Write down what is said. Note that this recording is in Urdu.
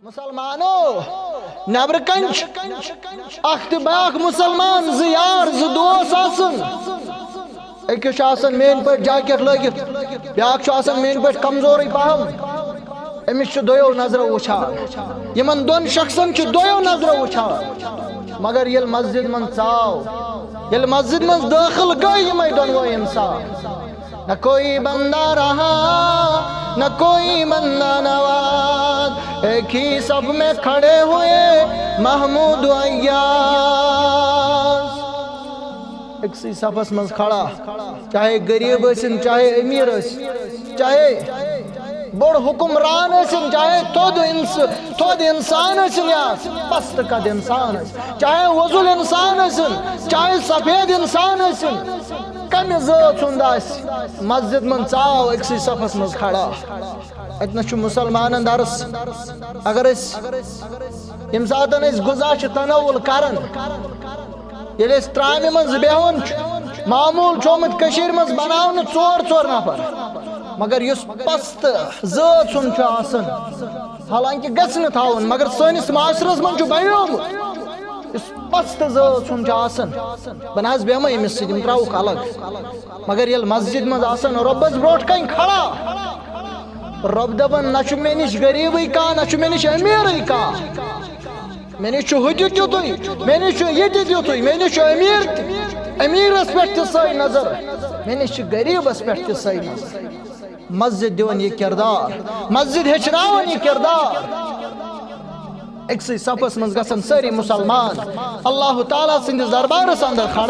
مسلمانو نبر کنچ اخت باق مسلمان زیار زدوس آسن ایک آسن مین پہ جاکٹ لگت بیاک آسن مین پہ کمزوری پہم امس دویو نظر وچھان یمن دون شخصن دویو نظر وچھان مگر یل مسجد من ژاو یل مسجد من داخل گئی یمے دونو انسان نہ کوئی بندہ رہا نہ کوئی بندہ نواز ایک ہی سب میں کھڑے ہوئے محمود و ایاز ایک سی صفس من کھڑا چاہے غریب اسن چاہے امیر اسن چاہے بڑ حکمران اسن چاہے تھود انسان اسن یا پست قد انسان اسن چاہے وزل انسان اسن چاہے سفید انسان اسن کم ذات سنداس مسجد من ژاو ایک سی صفس من کھڑا اتنا چھو مسلمان درس اگر اس یم ساتن اس گزاش تناول کرن یل اس ترامی من زبیہون معمول چومت کشیر من بناون ژور نفر مگر یس پست ذات سن چھو آسن حالانکہ گژھن تھاون مگر سٲنِس معاشرس من چھو بنیومُت یس پست ذات سن چھو آسن بہٕ نہ حظ بیہمے أمِس سۭتۍ یِم ترٛاوُکھ الگ مگر ییٚلہِ مسجد منٛز آسن رۄبس برونٛٹھ کنہِ کھڑا رب دپان نہ چھُ مےٚ نِش غریٖبٕے کانٛہہ نہ چھُ مےٚ نِش أمیٖرٕے کانٛہہ مےٚ نِش چھُ ہُتہِ تیُتُے مےٚ نِش چھُ یہِ تہِ تیُتُے مےٚ نِش چھُ أمیٖر تہِ أمیٖرس پٮ۪ٹھ تہِ سۄے نظر مےٚ نِش چھِ غریٖبس پٮ۪ٹھ تہِ سۄے نظر مسجد دِوان یہِ کردار مسجد ہیٚچھناوان یہِ کردار أکسٕے صفس منٛز گژھن سٲری مسلمان اللہ تعالیٰ سٕنٛدِس دربارس اندر کھڑا